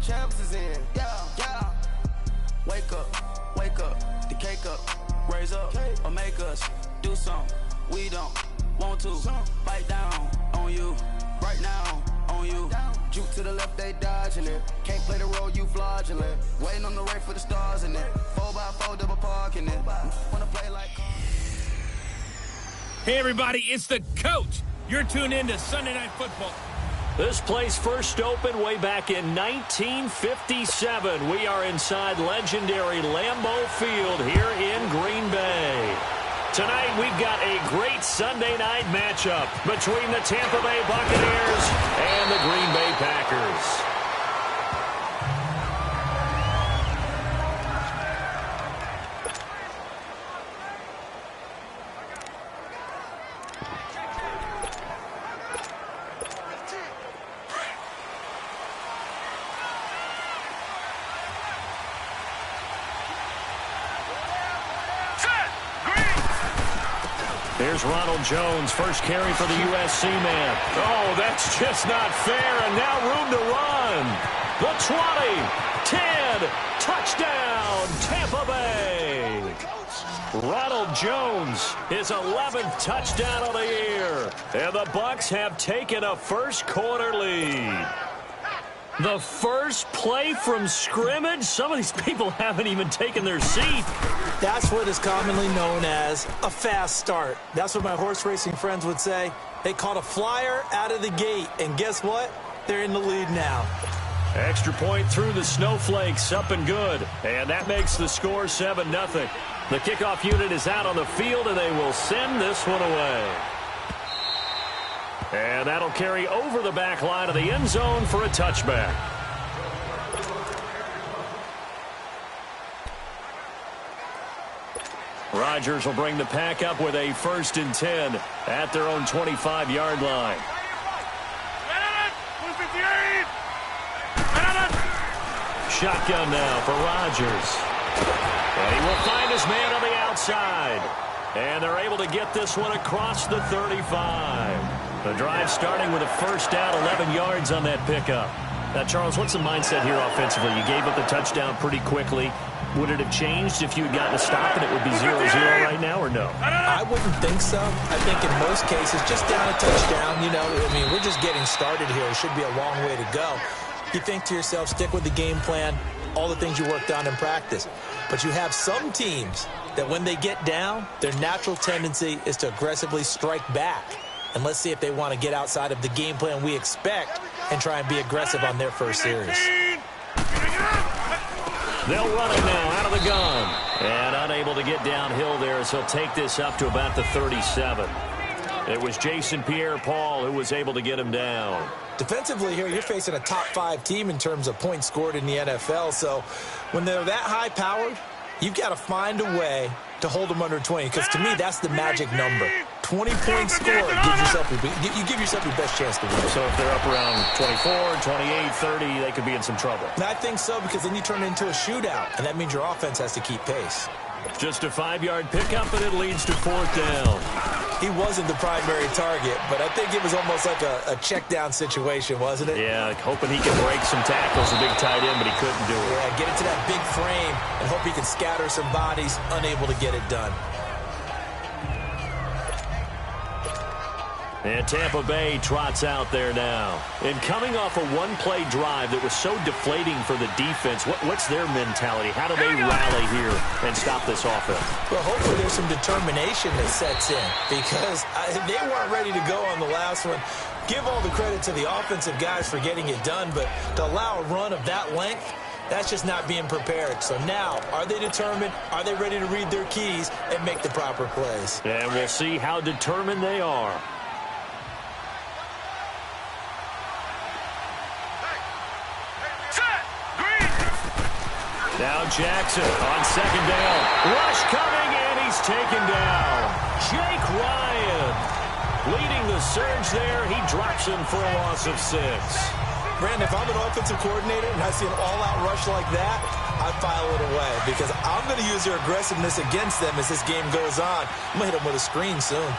champs is in. Yeah. Wake up, the cake up, raise up, or make us do something we don't want to. Bite down on you, right now on you. Juke to the left, they dodging it. Can't play the role, you fraudulent. Waiting on the right for the stars in it. 4x4 double parking it. Wanna play like. Hey everybody, it's the coach. You're tuned in to Sunday Night Football. This place first opened way back in 1957. We are inside legendary Lambeau Field here in Green Bay. Tonight we've got a great Sunday night matchup between the Tampa Bay Buccaneers and the Green Bay Packers. Here's Ronald Jones, first carry for the USC man. Oh, that's just not fair, and now room to run. The 20, 10, touchdown, Tampa Bay. Ronald Jones, his 11th touchdown of the year. And the Bucs have taken a first quarter lead. The first play from scrimmage? Some of these people haven't even taken their seat. That's what is commonly known as a fast start. That's what my horse racing friends would say. They caught a flyer out of the gate, and guess what? They're in the lead now. Extra point through the snowflakes, up and good. And that makes the score 7-0. The kickoff unit is out on the field, and they will send this one away. And that'll carry over the back line of the end zone for a touchback. Rodgers will bring the pack up with a 1st and 10 at their own 25-yard line. Shotgun now for Rodgers. And he will find his man on the outside. And they're able to get this one across the 35. The drive starting with a first down, 11 yards on that pickup. Now, Charles, what's the mindset here offensively? You gave up the touchdown pretty quickly. Would it have changed if you had gotten a stop and it would be 0-0 right now, or no? I wouldn't think so. I think in most cases, just down a touchdown, we're just getting started here. It should be a long way to go. You think to yourself, stick with the game plan, all the things you worked on in practice. But you have some teams that when they get down, their natural tendency is to aggressively strike back. And let's see if they want to get outside of the game plan we expect and try and be aggressive on their first series. They'll run it now out of the gun. And unable to get downhill there as he'll take this up to about the 37. It was Jason Pierre-Paul who was able to get him down. Defensively here, you're facing a top 5 team in terms of points scored in the NFL. So when they're that high-powered, you've got to find a way to hold them under 20. Because to me, that's the magic number. 20-point score you give yourself your best chance to win. So if they're up around 24, 28, 30, they could be in some trouble. And I think so, because then you turn it into a shootout, and that means your offense has to keep pace. Just a 5-yard pickup, and it leads to 4th down. He wasn't the primary target, but I think it was almost like a check-down situation, wasn't it? Yeah, hoping he could break some tackles, a big tight end, but he couldn't do it. Yeah, get into that big frame and hope he can scatter some bodies, unable to get it done. And Tampa Bay trots out there now. And coming off a one-play drive that was so deflating for the defense, what's their mentality? How do they rally here and stop this offense? Well, hopefully there's some determination that sets in, because they weren't ready to go on the last one. Give all the credit to the offensive guys for getting it done, but to allow a run of that length, that's just not being prepared. So now, are they determined? Are they ready to read their keys and make the proper plays? And we'll see how determined they are. Now Jackson on 2nd down. Rush coming, and he's taken down. Jake Ryan leading the surge there. He drops him for a loss of 6. Brandon, if I'm an offensive coordinator and I see an all-out rush like that, I file it away, because I'm going to use their aggressiveness against them as this game goes on. I'm going to hit them with a screen soon.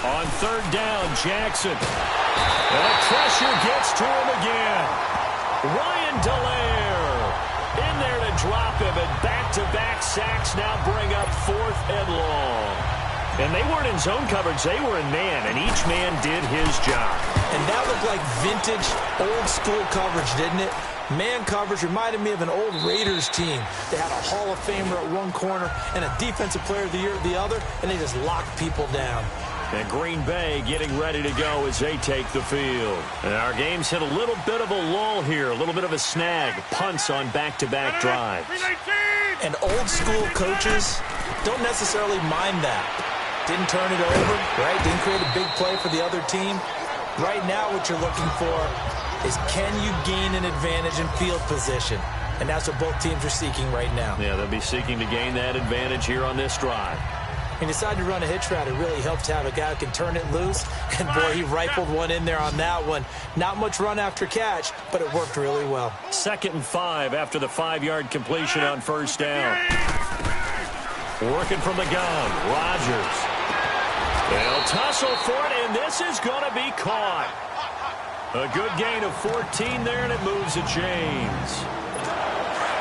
On third down, Jackson. And the pressure gets to him again. Ryan Dallaire in there to drop him, and back-to-back sacks now bring up 4th and long. And they weren't in zone coverage, they were in man, and each man did his job. And that looked like vintage, old-school coverage, didn't it? Man coverage reminded me of an old Raiders team. They had a Hall of Famer at one corner and a Defensive Player of the Year at the other, and they just locked people down. And Green Bay getting ready to go as they take the field. And our game's hit a little bit of a lull here, a little bit of a snag. Punts on back-to-back drives. And old-school coaches don't necessarily mind that. Didn't turn it over, right? Didn't create a big play for the other team. Right now what you're looking for is, can you gain an advantage in field position? And that's what both teams are seeking right now. Yeah, they'll be seeking to gain that advantage here on this drive. He decided to run a hitch route. It really helps to have a guy who can turn it loose. And, boy, he rifled one in there on that one. Not much run after catch, but it worked really well. 2nd and 5 after the 5-yard completion on first down. Working from the gun, Rodgers. They'll tussle for it, and this is going to be caught. A good gain of 14 there, and it moves the chains.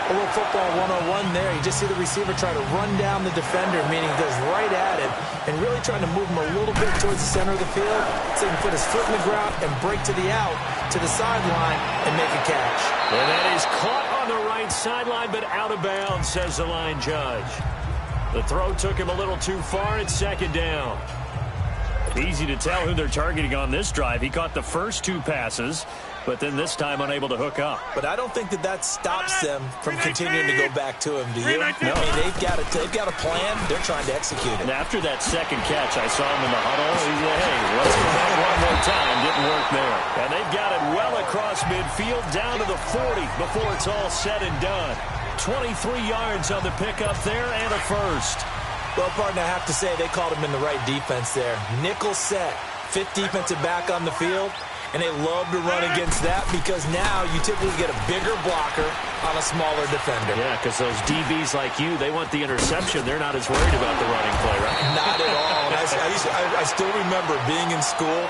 A little football 101 there. You just see the receiver try to run down the defender, meaning he goes right at him, and really trying to move him a little bit towards the center of the field so he can put his foot in the ground and break to the out, to the sideline, and make a catch. And that is caught on the right sideline, but out of bounds, says the line judge. The throw took him a little too far. It's 2nd down. Easy to tell who they're targeting on this drive. He caught the first 2 passes, but then this time unable to hook up. But I don't think that stops them from continuing to go back to him, do you? No, I mean, they've got a plan. They're trying to execute it. And after that second catch, I saw him in the huddle. He said, hey, let's go back one more time. Didn't work there. And they've got it well across midfield, down to the 40 before it's all said and done. 23 yards on the pickup there and a first. Well, partner, I have to say they called him in the right defense there. Nickel set, 5th defensive back on the field, and they love to run against that because now you typically get a bigger blocker on a smaller defender. Yeah, because those DBs like you, they want the interception. They're not as worried about the running play, right? Not at all. And I still remember being in school,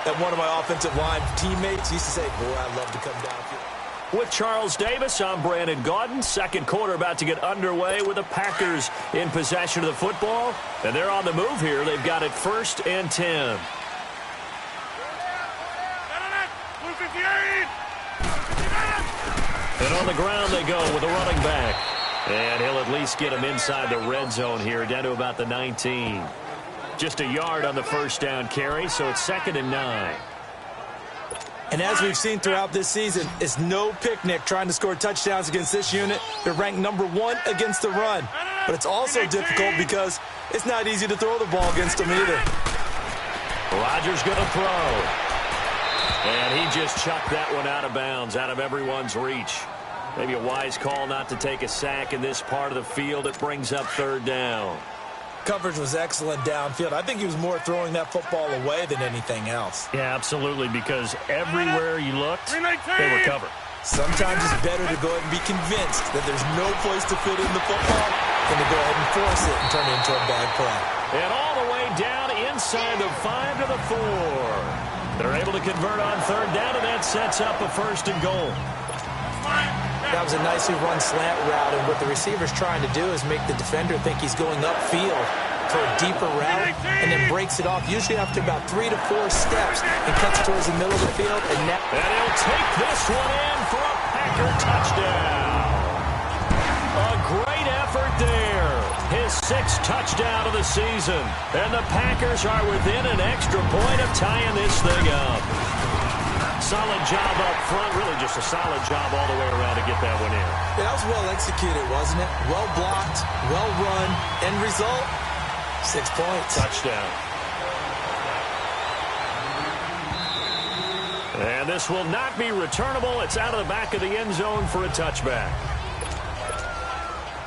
and one of my offensive line teammates used to say, boy, I love to come downfield. With Charles Davis, I'm Brandon Gaudin. 2nd quarter about to get underway with the Packers in possession of the football. And they're on the move here. They've got it 1st and 10. And on the ground they go with a running back. And he'll at least get him inside the red zone here, down to about the 19. Just a yard on the first down carry, so it's 2nd and 9. And as we've seen throughout this season, it's no picnic trying to score touchdowns against this unit. They're ranked number 1 against the run. But it's also difficult because it's not easy to throw the ball against them either. Rodgers going to throw. And he just chucked that one out of bounds, out of everyone's reach. Maybe a wise call not to take a sack in this part of the field. It brings up 3rd down. Coverage was excellent downfield. I think he was more throwing that football away than anything else. Yeah, absolutely, because everywhere you looked, they were covered. Sometimes it's better to go ahead and be convinced that there's no place to fit in the football than to go ahead and force it and turn it into a bad play. And all the way down inside the 5 to the 4. They're able to convert on 3rd down, and that sets up a 1st and goal. That was a nicely run slant route, and what the receiver's trying to do is make the defender think he's going upfield for a deeper route, and then breaks it off, usually after about 3 to 4 steps, and cuts towards the middle of the field. And he'll take this one in for a Packer touchdown. A great effort there. His 6th touchdown of the season. And the Packers are within an extra point of tying this thing up. Solid job up front, really just a solid job all the way around to get that one in. Yeah, that was well executed, wasn't it? Well blocked, well run, end result, 6 points. Touchdown. And this will not be returnable. It's out of the back of the end zone for a touchback.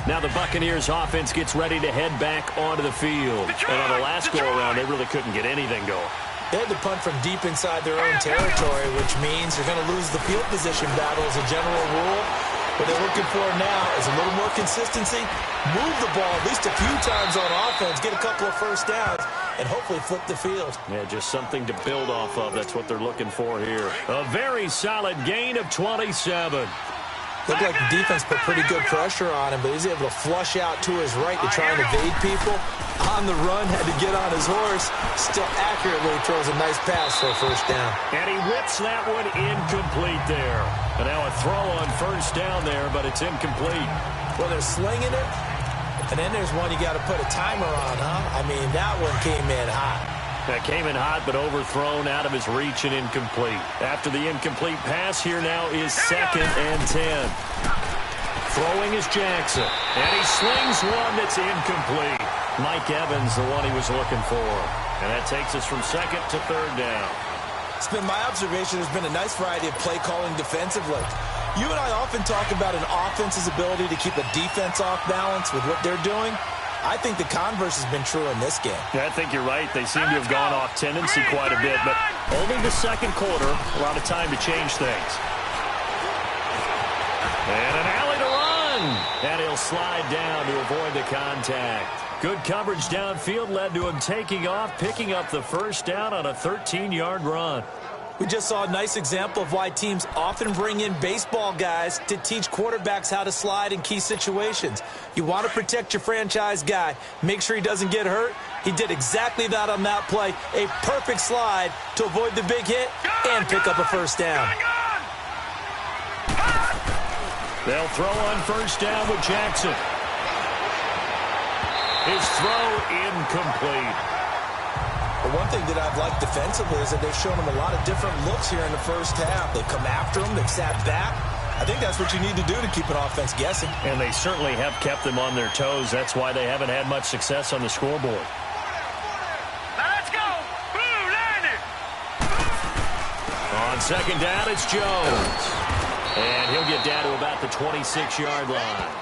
Now the Buccaneers offense gets ready to head back onto the field. And on the last go-around, they really couldn't get anything going. They had to punt from deep inside their own territory, which means you're going to lose the field position battle as a general rule. What they're looking for now is a little more consistency, move the ball at least a few times on offense, get a couple of first downs, and hopefully flip the field. Yeah, just something to build off of. That's what they're looking for here. A very solid gain of 27. Looked like the defense put pretty good pressure on him, but he's able to flush out to his right to try and evade people. On the run, had to get on his horse. Still accurately throws a nice pass for a first down. And he whips that one incomplete there. And now a throw on first down there, but it's incomplete. Well, they're slinging it, and then there's one you got to put a timer on, huh? I mean, that one came in hot. That came in hot, but overthrown, out of his reach, and incomplete. After the incomplete pass, here now is 2nd and 10. Throwing is Jackson, and he slings one that's incomplete. Mike Evans, the one he was looking for. And that takes us from 2nd to 3rd down. It's been my observation there's been a nice variety of play calling defensively. You and I often talk about an offense's ability to keep a defense off balance with what they're doing. I think the converse has been true in this game. Yeah, I think you're right. They seem to have gone off tendency quite a bit, but only the second quarter, a lot of time to change things. And an alley to run. And he'll slide down to avoid the contact. Good coverage downfield led to him taking off, picking up the first down on a 13-yard run. We just saw a nice example of why teams often bring in baseball guys to teach quarterbacks how to slide in key situations. You want to protect your franchise guy. Make sure he doesn't get hurt. He did exactly that on that play. A perfect slide to avoid the big hit and pick up a first down. They'll throw on first down with Jackson. His throw incomplete. But one thing that I've liked defensively is that they've shown him a lot of different looks here in the first half. They've come after him. They've sat back. I think that's what you need to do to keep an offense guessing. And they certainly have kept them on their toes. That's why they haven't had much success on the scoreboard. Let's go! Blue landed! On second down, it's Jones. And he'll get down to about the 26-yard line.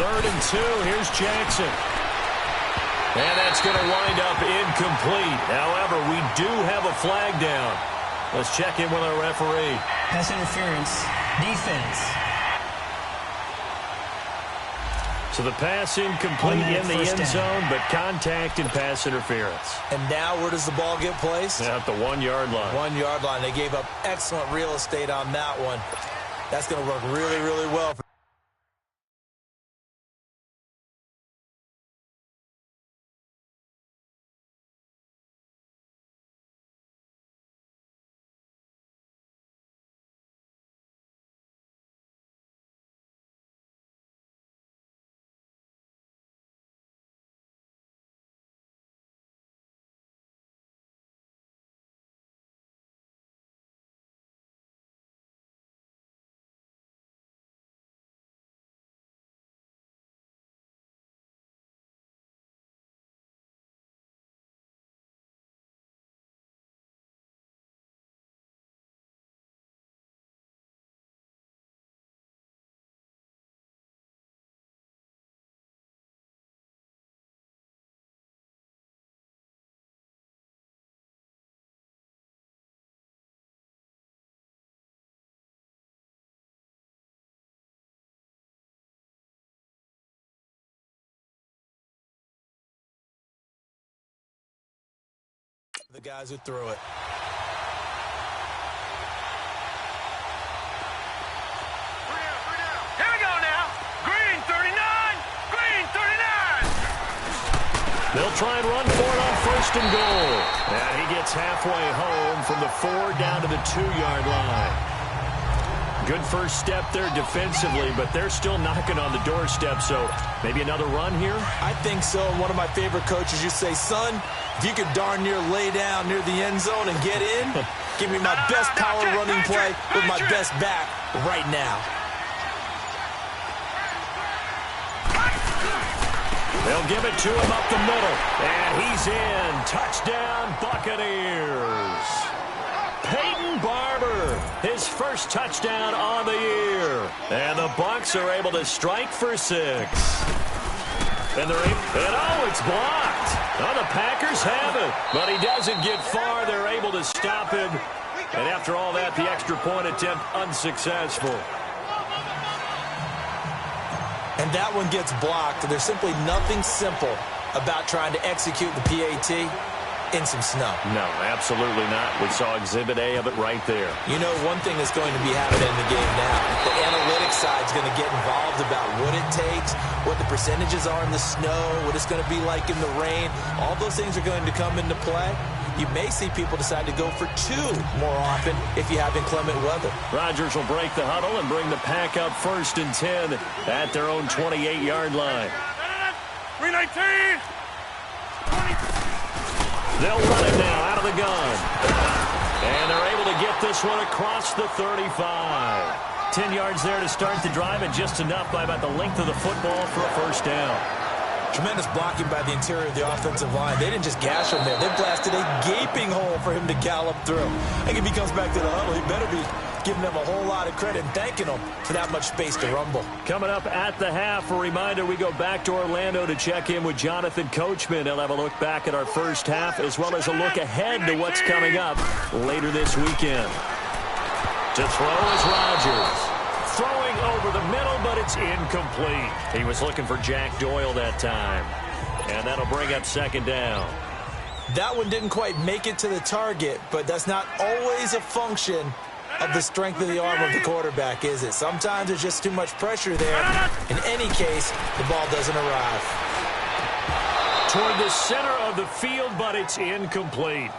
Third and 2, here's Jackson. And that's going to wind up incomplete. However, we do have a flag down. Let's check in with our referee. Pass interference, defense. So the pass incomplete in the end zone, but contact and pass interference. And now where does the ball get placed? At the 1-yard line. 1-yard line. They gave up excellent real estate on that one. That's going to work really, really well for the guys who threw it. Here we go now. Green 39. Green 39. They'll try and run for it on first and goal. And he gets halfway home from the 4 down to the 2-yard line. Good first step there defensively, but they're still knocking on the doorstep, so maybe another run here? I think so. One of my favorite coaches used to say, son, if you could darn near lay down near the end zone and get in, give me my best power running play with my best back right now. They'll give it to him up the middle, and he's in. Touchdown, Buccaneers. Peyton Barber, his first touchdown on the year. And the Bucs are able to strike for 6. And it's blocked. Well, the Packers have it, but he doesn't get far. They're able to stop him. And after all that, the extra point attempt unsuccessful. And that one gets blocked. There's simply nothing simple about trying to execute the PAT in some snow. No, absolutely not. We saw Exhibit A of it right there. You know, one thing that's going to be happening in the game now, the analytics side is going to get involved about what it takes, what the percentages are in the snow, what it's going to be like in the rain. All those things are going to come into play. You may see people decide to go for 2 more often if you have inclement weather. Rodgers will break the huddle and bring the Pack up 1st and 10 at their own 28-yard line. 319! They'll run it now out of the gun. And they're able to get this one across the 35. 10 yards there to start the drive, and just enough by about the length of the football for a first down. Tremendous blocking by the interior of the offensive line. They didn't just gash him there. They blasted a gaping hole for him to gallop through. I think if he comes back to the huddle, he better be giving them a whole lot of credit and thanking them for that much space to rumble. Coming up at the half, a reminder, we go back to Orlando to check in with Jonathan Coachman. He'll have a look back at our first half as well as a look ahead to what's coming up later this weekend. To throw is Rodgers. Throwing over the middle, but it's incomplete. He was looking for Jack Doyle that time. And that'll bring up 2nd down. That one didn't quite make it to the target, but that's not always a function of the strength of the arm of the quarterback, is it? Sometimes there's just too much pressure there. In any case, the ball doesn't arrive. Toward the center of the field, but it's incomplete.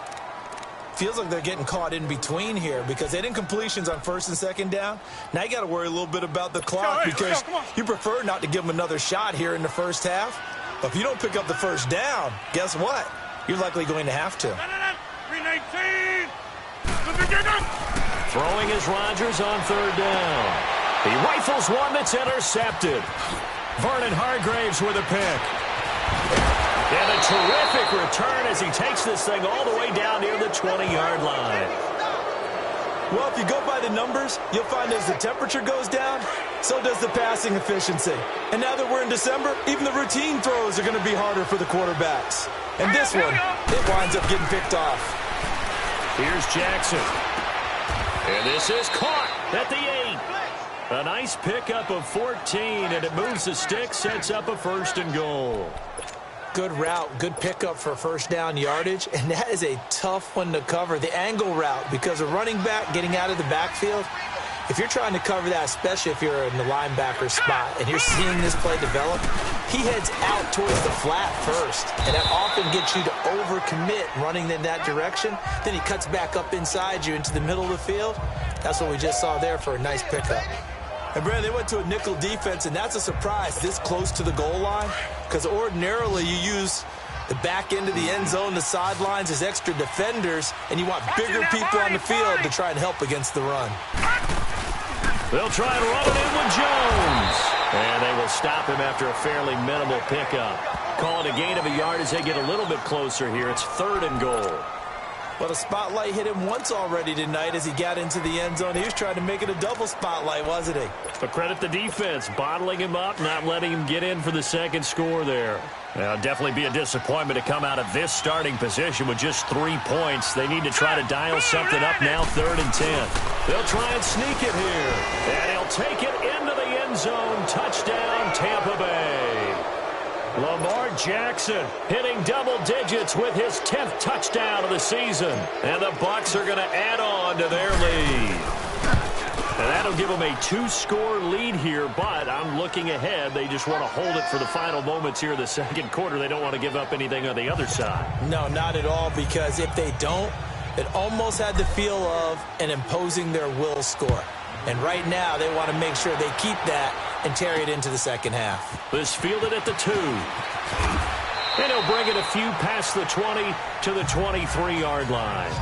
Feels like they're getting caught in between here because they had incompletions on 1st and 2nd down. Now you got to worry a little bit about the clock because you prefer not to give them another shot here in the first half. But if you don't pick up the first down, guess what? You're likely going to have to. 319! Throwing is Rodgers on 3rd down. He rifles one that's intercepted. Vernon Hargreaves with a pick. And a terrific return as he takes this thing all the way down near the 20-yard line. Well, if you go by the numbers, you'll find as the temperature goes down, so does the passing efficiency. And now that we're in December, even the routine throws are going to be harder for the quarterbacks. And this one, it winds up getting picked off. Here's Jackson. And this is caught at the 8. A nice pickup of 14, and it moves the stick, sets up a 1st and goal. Good route, good pickup for 1st down yardage, and that is a tough one to cover. The angle route, because a running back getting out of the backfield, if you're trying to cover that, especially if you're in the linebacker spot and you're seeing this play develop, he heads out towards the flat first, and that often gets you to overcommit running in that direction. Then he cuts back up inside you into the middle of the field. That's what we just saw there for a nice pickup. And, Brandon, they went to a nickel defense, and that's a surprise this close to the goal line because ordinarily you use the back end of the end zone, the sidelines as extra defenders, and you want bigger people on the field to try and help against the run. They'll try and run it in with Jones. And they will stop him after a fairly minimal pickup. Call it a gain of a yard as they get a little bit closer here. It's 3rd and goal. Well, the spotlight hit him once already tonight as he got into the end zone. He was trying to make it a double spotlight, wasn't he? But credit the defense, bottling him up, not letting him get in for the 2nd score there. Now, definitely be a disappointment to come out of this starting position with just 3 points. They need to try to dial something up now, 3rd and 10. They'll try and sneak it here. And he'll take it into the end zone. Touchdown, Tampa Bay. Lamar Jackson hitting double digits with his 10th touchdown of the season. And the Bucs are going to add on to their lead. And that'll give them a 2-score lead here, but I'm looking ahead. They just want to hold it for the final moments here in the 2nd quarter. They don't want to give up anything on the other side. No, not at all, because if they don't, it almost had the feel of an imposing their will score. And right now, they want to make sure they keep that and carry it into the 2nd half. This fielded at the 2. And he'll bring it a few past the 20 to the 23-yard line.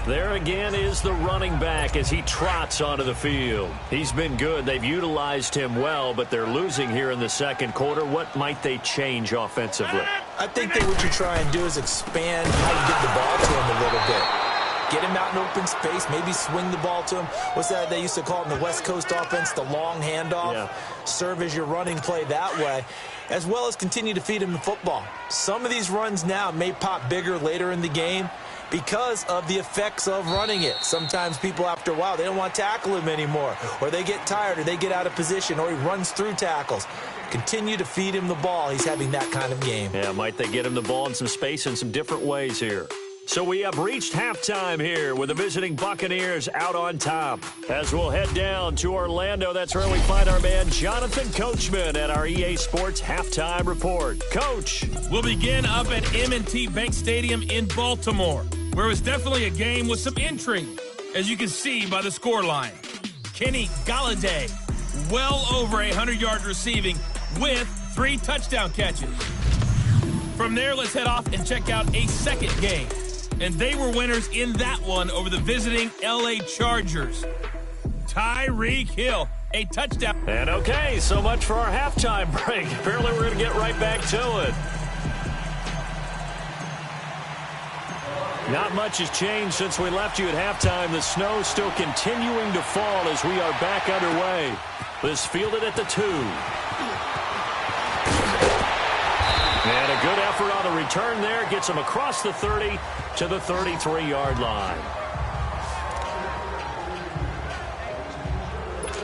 There again is the running back as he trots onto the field. He's been good. They've utilized him well, but they're losing here in the 2nd quarter. What might they change offensively? I think that what you try and do is expand how you get the ball to him a little bit. Get him out in open space, maybe swing the ball to him. What's that they used to call it in the West Coast offense, the long handoff? Yeah. Serve as your running play that way, as well as continue to feed him the football. Some of these runs now may pop bigger later in the game because of the effects of running it. Sometimes people, after a while, they don't want to tackle him anymore, or they get tired, or they get out of position, or he runs through tackles. Continue to feed him the ball. He's having that kind of game. Yeah, might they get him the ball in some space in some different ways here. So we have reached halftime here with the visiting Buccaneers out on top. As we'll head down to Orlando, that's where we find our man Jonathan Coachman at our EA Sports Halftime Report. Coach. We'll begin up at M&T Bank Stadium in Baltimore, where it was definitely a game with some intrigue, as you can see by the scoreline. Kenny Galladay, well over 100 yards receiving with 3 touchdown catches. From there, let's head off and check out a second game. And they were winners in that one over the visiting L.A. Chargers. Tyreek Hill, a touchdown. And okay, so much for our halftime break. Apparently we're going to get right back to it. Not much has changed since we left you at halftime. The snow still continuing to fall as we are back underway. This fielded at the 2. And a good effort on the return there. Gets him across the 30 to the 33-yard line.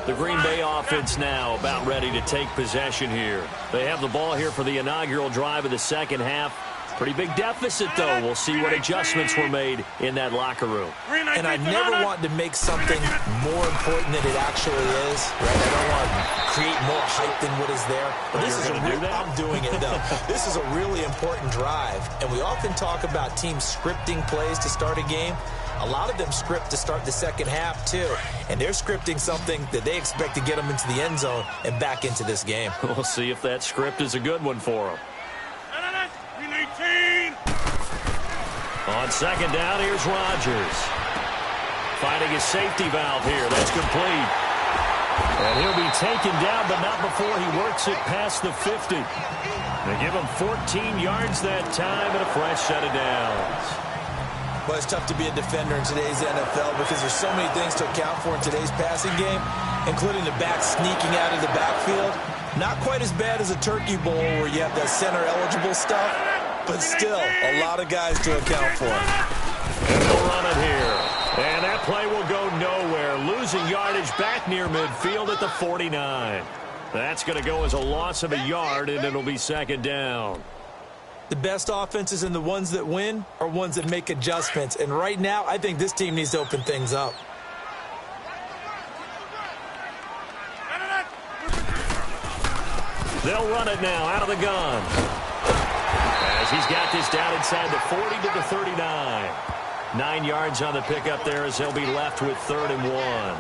The Green Bay offense now about ready to take possession here. They have the ball here for the inaugural drive of the second half. Pretty big deficit, though. We'll see what adjustments were made in that locker room. And I never want to make something more important than it actually is. Right? I don't want to create more hype than what is there. But this is I'm doing it, though. This is a really important drive. And we often talk about teams scripting plays to start a game. A lot of them script to start the second half, too. And they're scripting something that they expect to get them into the end zone and back into this game. We'll see if that script is a good one for them. On second down, here's Rodgers. Finding his safety valve here. That's complete. And he'll be taken down, but not before he works it past the 50. They give him 14 yards that time and a fresh set of downs. Well, it's tough to be a defender in today's NFL because there's so many things to account for in today's passing game, including the back sneaking out of the backfield. Not quite as bad as a turkey bowl where you have that center-eligible stuff, but still a lot of guys to account for. And they'll run it here. And that play will go nowhere. Losing yardage back near midfield at the 49. That's going to go as a loss of a yard, and it'll be second down. The best offenses and the ones that win are ones that make adjustments. And right now, I think this team needs to open things up. They'll run it now out of the gun. As he's got this down inside the 40 to the 39. 9 yards on the pickup there as they'll be left with 3rd and 1.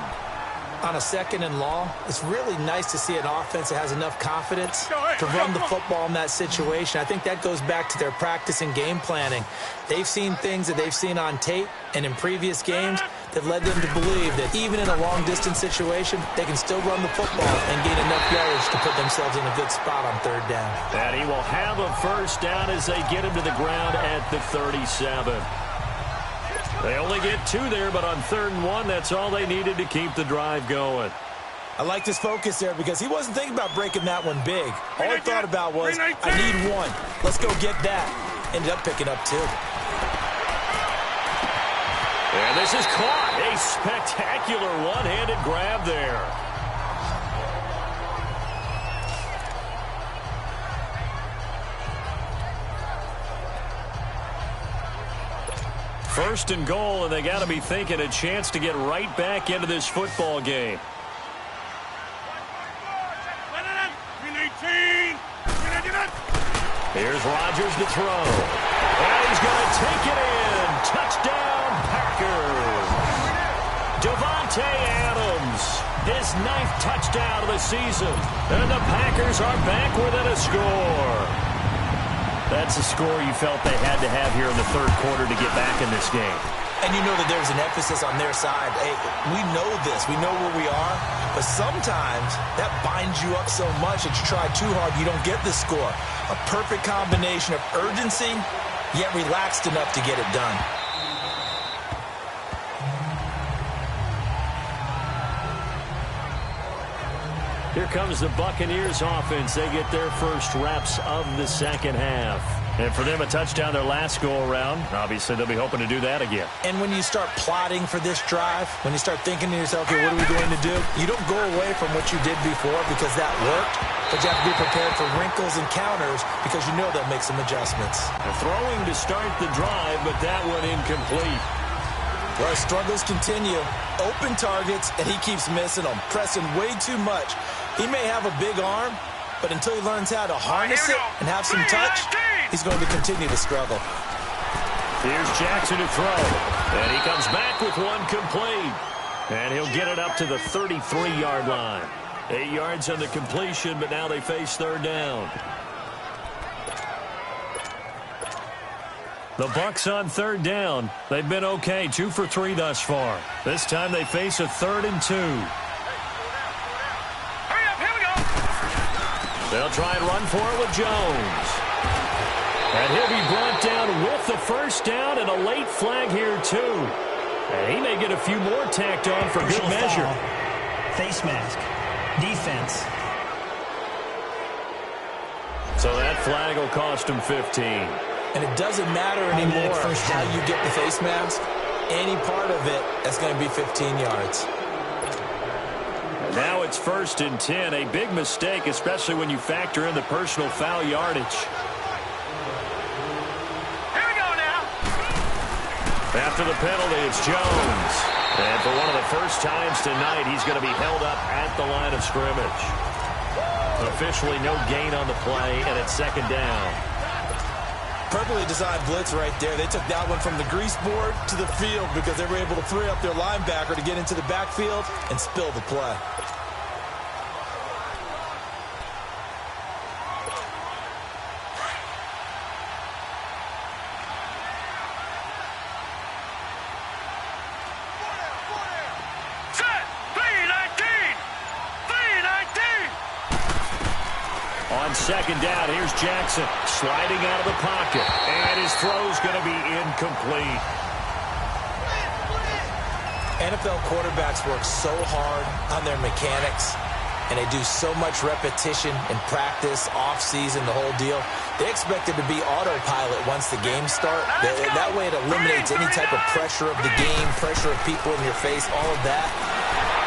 On a second and long, it's really nice to see an offense that has enough confidence to run the football in that situation. I think that goes back to their practice and game planning. They've seen things that they've seen on tape and in previous games that led them to believe that even in a long-distance situation, they can still run the football and gain enough yardage to put themselves in a good spot on 3rd down. And he will have a first down as they get him to the ground at the 37. They only get 2 there, but on 3rd and 1, that's all they needed to keep the drive going. I like his focus there because he wasn't thinking about breaking that one big. All he thought about was, I need 1. Let's go get that. Ended up picking up 2. And this is caught. A spectacular one-handed grab there. First and goal, and they got to be thinking a chance to get right back into this football game. Here's Rodgers to throw. And he's going to take it in. Touchdown, Packers. Devontae Adams, his 9th touchdown of the season. And the Packers are back within a score. That's a score you felt they had to have here in the 3rd quarter to get back in this game. And you know that there's an emphasis on their side. Hey, we know this. We know where we are. But sometimes that binds you up so much that you try too hard, you don't get the score. A perfect combination of urgency, yet relaxed enough to get it done. Here comes the Buccaneers offense. They get their first reps of the second half. And for them, a touchdown their last go-around. Obviously, they'll be hoping to do that again. And when you start plotting for this drive, when you start thinking to yourself, okay, what are we going to do? You don't go away from what you did before because that worked, but you have to be prepared for wrinkles and counters because you know they'll make some adjustments. Throwing to start the drive, but that one incomplete. Well, struggles continue. Open targets, and he keeps missing them, pressing way too much. He may have a big arm, but until he learns how to harness it and have some touch, he's going to continue to struggle. Here's Jackson to throw, and he comes back with one complete. And he'll get it up to the 33-yard line. 8 yards on the completion, but now they face third down. The Bucs on third down. They've been okay, 2 for 3 thus far. This time they face a 3rd and 2. They'll try and run for it with Jones. And he'll be brought down with the first down and a late flag here, too. And he may get a few more tacked on for good measure. Foul. Face mask. Defense. So that flag will cost him 15. And it doesn't matter anymore how you get the face mask. Any part of it, that's going to be 15 yards. Now it's 1st and 10. A big mistake, especially when you factor in the personal foul yardage. Here we go now. After the penalty, it's Jones. And for one of the first times tonight, he's going to be held up at the line of scrimmage. Officially no gain on the play, and it's 2nd down. Perfectly designed blitz right there. They took that one from the grease board to the field because they were able to free up their linebacker to get into the backfield and spill the play. On 2nd down, here's Jackson sliding out of the pocket, and his throw's going to be incomplete. NFL quarterbacks work so hard on their mechanics, and they do so much repetition in practice, off-season, the whole deal. They expect it to be autopilot once the games start. That way it eliminates any type of pressure of the game, pressure of people in your face, all of that.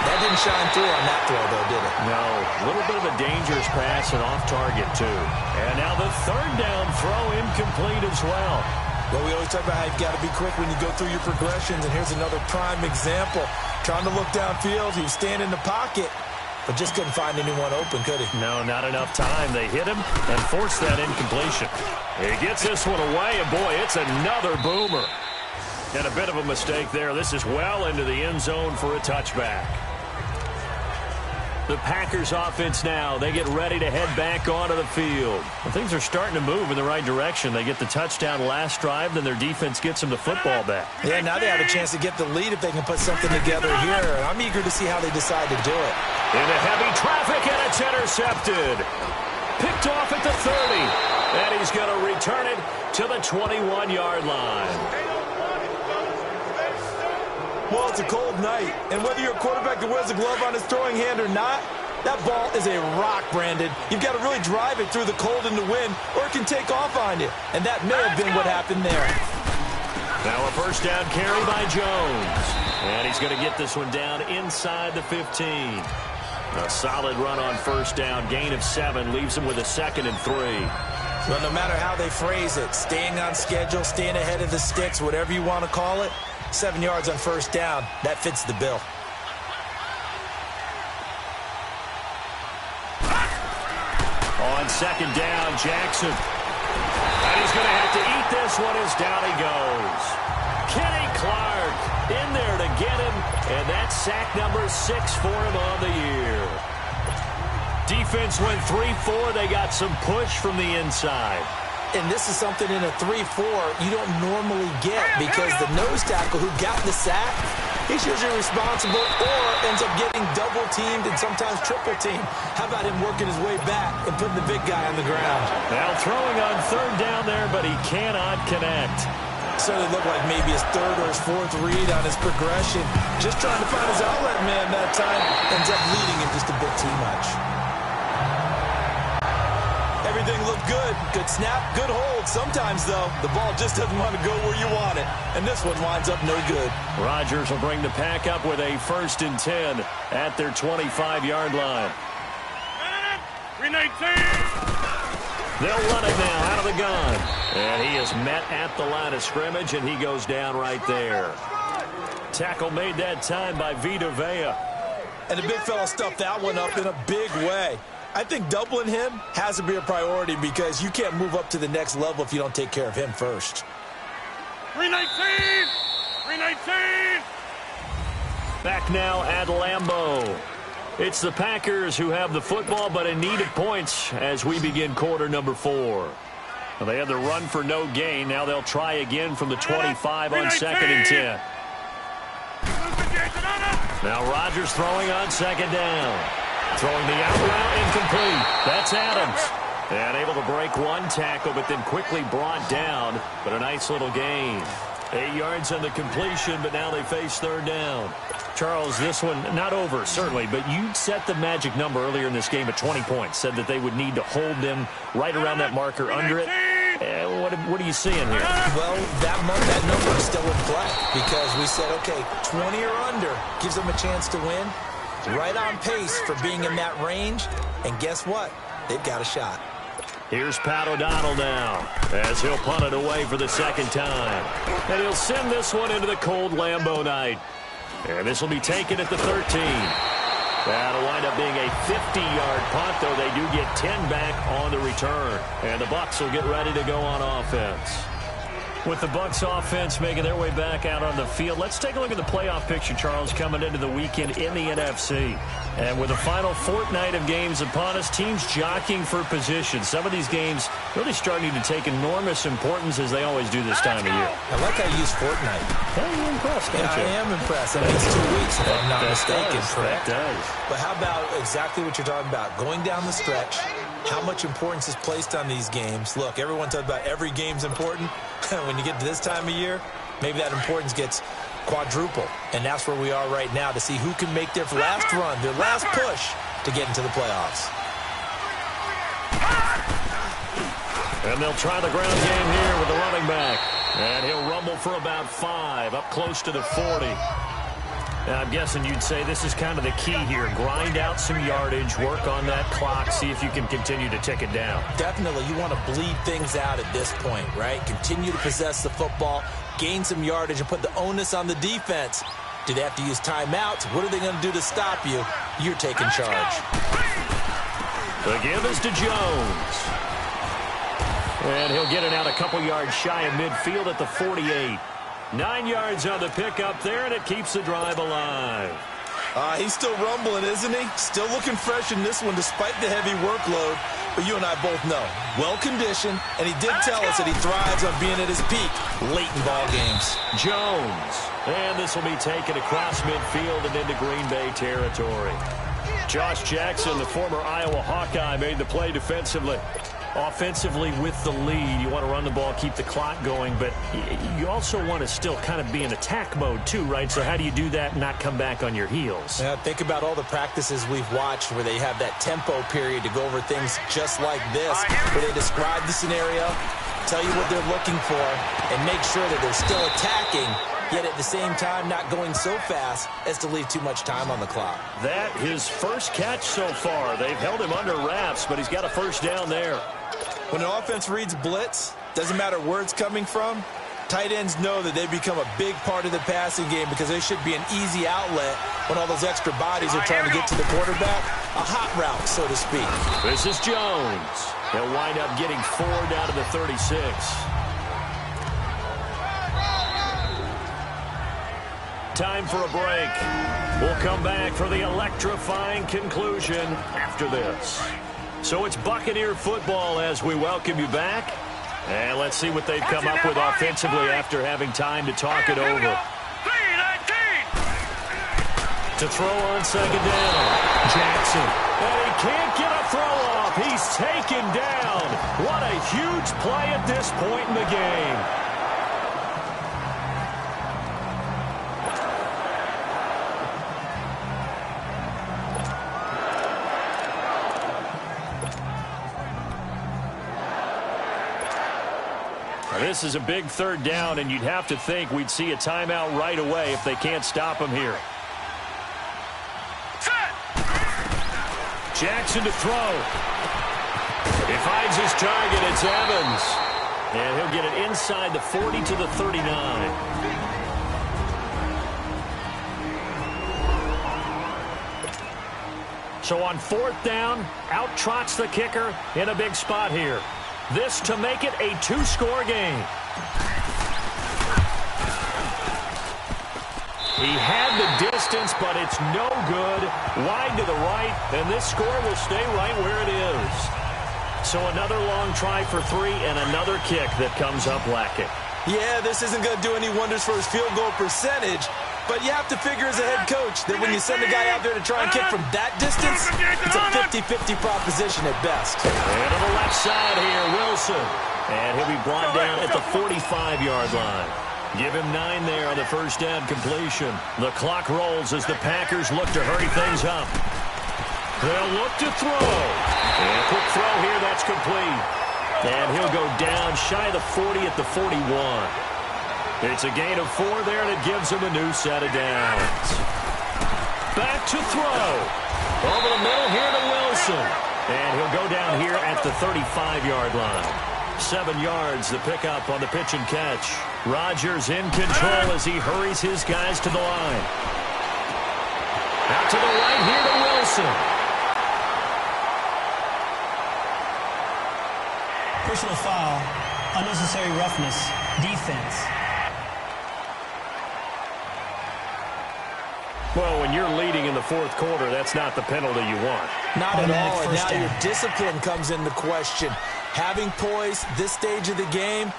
That didn't shine through on that throw, though, did it? No. A little bit of a dangerous pass and off target, too. And now the 3rd down throw incomplete as well. Well, we always talk about how you've got to be quick when you go through your progressions, and here's another prime example. Trying to look downfield, he was standing in the pocket, but just couldn't find anyone open, could he? No, not enough time. They hit him and forced that incompletion. He gets this one away, and boy, it's another boomer. And a bit of a mistake there. This is well into the end zone for a touchback. The Packers offense now, they get ready to head back onto the field. Well, things are starting to move in the right direction. They get the touchdown last drive, then their defense gets them the football back. Yeah, now they have a chance to get the lead if they can put something together here. I'm eager to see how they decide to do it. Into heavy traffic, and it's intercepted. Picked off at the 30, and he's going to return it to the 21-yard line. Well, it's a cold night, and whether you're a quarterback that wears a glove on his throwing hand or not, that ball is a rock, Brandon. You've got to really drive it through the cold and the wind, or it can take off on you, and that may have been what happened there. Now a first down carry by Jones, and he's going to get this one down inside the 15. A solid run on first down, gain of 7, leaves him with a 2nd and 3. Well, no matter how they phrase it, staying on schedule, staying ahead of the sticks, whatever you want to call it, 7 yards on first down, that fits the bill. On 2nd down, Jackson. And he's going to have to eat this one as down he goes. Kenny Clark in there to get him, and that's sack number 6 for him on the year. Defense went 3-4. They got some push from the inside. And this is something in a 3-4 you don't normally get because the nose tackle who got the sack, he's usually responsible or ends up getting double-teamed and sometimes triple-teamed. How about him working his way back and putting the big guy on the ground? Now throwing on third down there, but he cannot connect. Certainly looked like maybe his third or his fourth read on his progression. Just trying to find his outlet man that time. Ends up leading him just a bit too much. Everything looked good. Good snap, good hold. Sometimes, though, the ball just doesn't want to go where you want it. And this one winds up no good. Rodgers will bring the pack up with a 1st and 10 at their 25-yard line. 319. They'll run it now out of the gun. And he is met at the line of scrimmage, and he goes down right there. Tackle made that time by Vita Vea. And the big fella stuffed that one up in a big way. I think doubling him has to be a priority because you can't move up to the next level if you don't take care of him first. 319. 319. Back now at Lambeau. It's the Packers who have the football, but in need of points as we begin quarter number 4. Well, they had the run for no gain. Now they'll try again from the 25 on 2nd and 10. Now Rodgers throwing on 2nd down. Throwing the out route incomplete. That's Adams. And able to break one tackle, but then quickly brought down. But a nice little gain. 8 yards on the completion, but now they face 3rd down. Charles, this one not over, certainly, but you set the magic number earlier in this game at 20 points. Said that they would need to hold them right around that marker under it. What are you seeing here? Well, that number is still in play because we said, okay, 20 or under gives them a chance to win. Right on pace for being in that range. And guess what? They've got a shot. Here's Pat O'Donnell now as he'll punt it away for the 2nd time. And he'll send this one into the cold Lambeau night. And this will be taken at the 13. That'll wind up being a 50-yard punt, though they do get 10 back on the return. And the Bucs will get ready to go on offense. With the Bucs offense making their way back out on the field, let's take a look at the playoff picture, Charles, coming into the weekend in the NFC. And with the final fortnight of games upon us, teams jockeying for position. Some of these games really starting to take enormous importance as they always do this time of year. I like how you use fortnight. Hey, you're impressed, don't you? I am impressed. I mean, it's 2 weeks, if I'm not mistaken, correct? That does. But how about exactly what you're talking about? Going down the stretch, how much importance is placed on these games. Look, everyone talks about every game's important. When you get to this time of year, maybe that importance gets quadruple. And that's where we are right now to see who can make their last run, their last push to get into the playoffs. And they'll try the ground game here with the running back. And he'll rumble for about 5, up close to the 40. And I'm guessing you'd say this is kind of the key here. Grind out some yardage, work on that clock, see if you can continue to tick it down. Definitely. You want to bleed things out at this point, right? Continue to possess the football, gain some yardage, and put the onus on the defense. Do they have to use timeouts? What are they going to do to stop you? You're taking charge. The give is to Jones. And he'll get it out a couple yards shy of midfield at the 48. 9 yards on the pickup there, and it keeps the drive alive. He's still rumbling, isn't he? Still looking fresh in this one despite the heavy workload. But you and I both know, well-conditioned, and he did tell us that he thrives on being at his peak late in ball games. Jones. And this will be taken across midfield and into Green Bay territory. Josh Jackson, the former Iowa Hawkeye, made the play defensively. Offensively with the lead, you want to run the ball, keep the clock going, but you also want to still kind of be in attack mode too, right? So how do you do that and not come back on your heels? Yeah, think about all the practices we've watched where they have that tempo period to go over things just like this, where they describe the scenario, tell you what they're looking for, and make sure that they're still attacking, yet at the same time not going so fast as to leave too much time on the clock. That his first catch so far. They've held him under wraps, but he's got a first down there. When an offense reads blitz, doesn't matter where it's coming from, tight ends know that they become a big part of the passing game because they should be an easy outlet when all those extra bodies are trying to get to the quarterback. A hot route, so to speak. This is Jones. He'll wind up getting 4 down to the 36. Time for a break. We'll come back for the electrifying conclusion after this. So it's Buccaneer football as we welcome you back. And let's see what they've come up with offensively after having time to talk it over. To throw on second down. Jackson. And he can't get a throw off. He's taken down. What a huge play at this point in the game. This is a big third down, and you'd have to think we'd see a timeout right away if they can't stop him here. Jackson to throw. He finds his target. It's Evans. And he'll get it inside the 40 to the 39. So on fourth down, out trots the kicker in a big spot here. This to make it a two-score game. He had the distance, but it's no good. Wide to the right, and this score will stay right where it is. So another long try for three and another kick that comes up lacking. Yeah, this isn't going to do any wonders for his field goal percentage, but you have to figure as a head coach that when you send a guy out there to try and kick from that distance, it's a 50-50 proposition at best. And to the left side here, Wilson. And he'll be brought down at the 45-yard line. Give him 9 there on the first down completion. The clock rolls as the Packers look to hurry things up. They'll look to throw. And a quick throw here, that's complete. And he'll go down shy of the 40 at the 41. It's a gain of 4 there, and it gives him a new set of downs. Back to throw. Over the middle here to Wilson. And he'll go down here at the 35-yard line. 7 yards, the pickup on the pitch and catch. Rodgers in control as he hurries his guys to the line. Out to the right here to Wilson. Personal foul, unnecessary roughness, defense. Well, when you're leading in the fourth quarter, that's not the penalty you want. Not at all, and now down. your discipline comes into question. Having poise this stage of the game,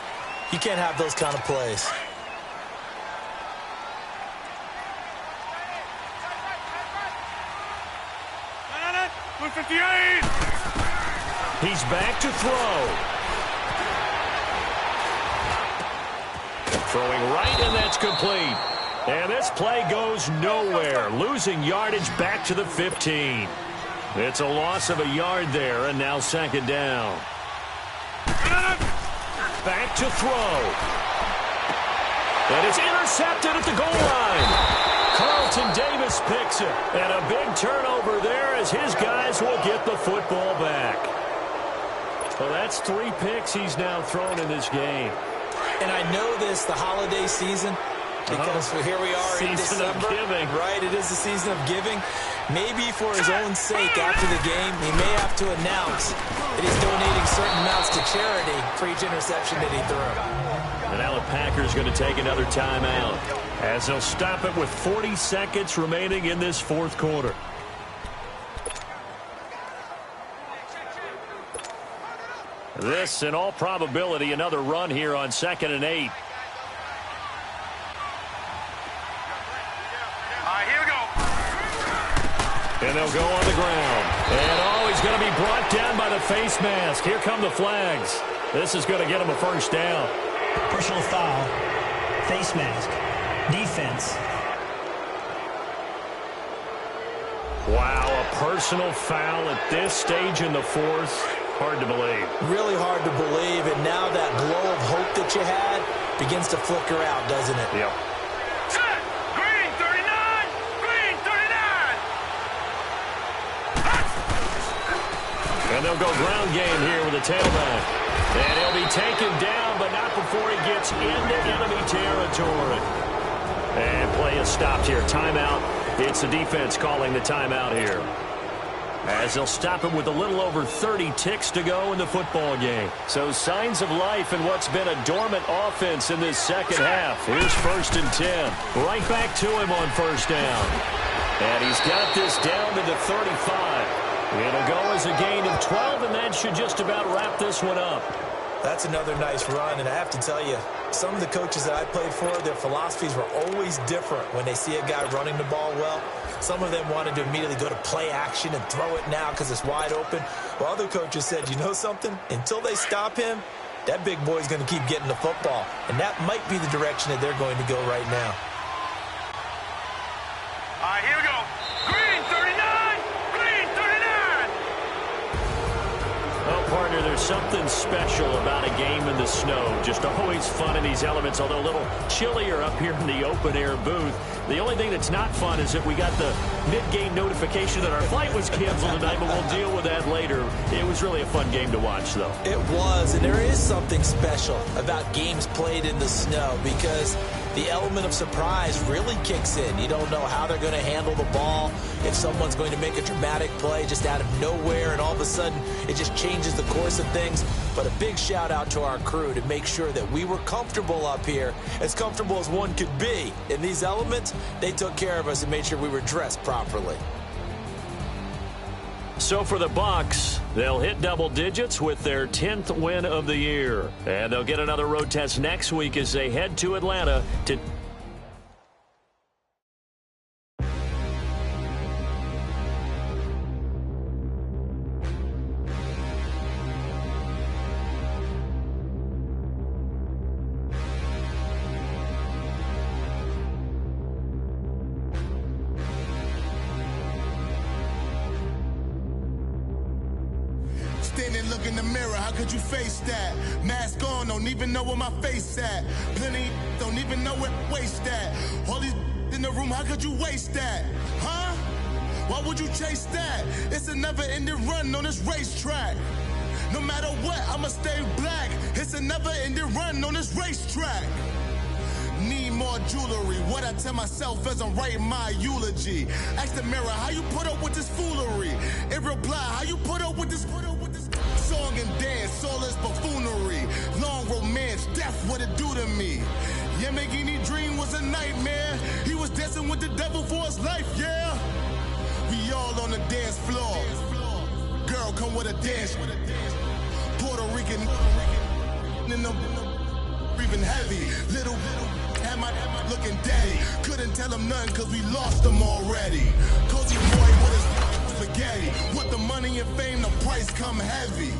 you can't have those kind of plays. He's back to throw. Throwing right, and that's complete. And this play goes nowhere, losing yardage back to the 15. It's a loss of a yard there, and now second down. Back to throw. And it's intercepted at the goal line. Carlton Davis picks it. And a big turnover there as his guys will get the football back. So that's 3 picks he's now thrown in this game. And I know this, the holiday season, because here we are in December. Right, it is the season of giving. Maybe for his own sake after the game, he may have to announce that he's donating certain amounts to charity for each interception that he threw. And now the Packers going to take another timeout as they'll stop it with 40 seconds remaining in this fourth quarter. This, in all probability, another run here on 2nd and 8. And they'll go on the ground. And, he's going to be brought down by the face mask. Here come the flags. This is going to get him a first down. Personal foul, face mask, defense. Wow, a personal foul at this stage in the fourth. Hard to believe. Really hard to believe, and now that glow of hope that you had begins to flicker out, doesn't it? Yep. Green 39! Green 39! And they'll go ground game here with a tailback. And he'll be taken down, but not before he gets into enemy territory. And play is stopped here. Timeout. It's the defense calling the timeout here, as they'll stop him with a little over 30 ticks to go in the football game. So signs of life in what's been a dormant offense in this second half. Here's 1st and 10. Right back to him on first down. And he's got this down to the 35. It'll go as a gain of 12, and that should just about wrap this one up. That's another nice run, and I have to tell you, some of the coaches that I played for, their philosophies were always different when they see a guy running the ball well. Some of them wanted to immediately go to play action and throw it now because it's wide open. While other coaches said, you know something? Until they stop him, that big boy's going to keep getting the football. And that might be the direction that they're going to go right now. All right, here we go. Green 39! Green 39! Well, partner, there's something special about a game in the snow. Just always fun in these elements, although a little chillier up here in the open-air booth. The only thing that's not fun is that we got the mid-game notification that our flight was canceled tonight, but we'll deal with that later. It was really a fun game to watch, though. It was, and there is something special about games played in the snow because the element of surprise really kicks in. You don't know how they're going to handle the ball, if someone's going to make a dramatic play just out of nowhere, and all of a sudden it just changes the course of things. But a big shout out to our crew to make sure that we were comfortable up here, as comfortable as one could be. In these elements, they took care of us and made sure we were dressed properly. So for the Bucs, they'll hit double digits with their 10th win of the year. And they'll get another road test next week as they head to Atlanta to... Standing, look in the mirror, how could you face that? Mask on, don't even know where my face at. Plenty, don't even know where waste at. All these in the room, how could you waste that? Huh? Why would you chase that? It's a never-ending run on this racetrack. No matter what, I'ma stay black. It's a never-ending run on this racetrack. Need more jewelry. What I tell myself as I'm writing my eulogy. Ask the mirror, how you put up with this foolery? In reply, how you put up with this song and dance, all this buffoonery. Long romance, death, what it do to me? Yamagini dream was a nightmare. He was dancing with the devil for his life, yeah. We all on the dance floor. Girl, come with a dance. Puerto Rican in the breathing heavy. Little had my looking daddy. Couldn't tell him nothing cause we lost him already. Cozy boy with his spaghetti. Want the money and fame, the price come heavy.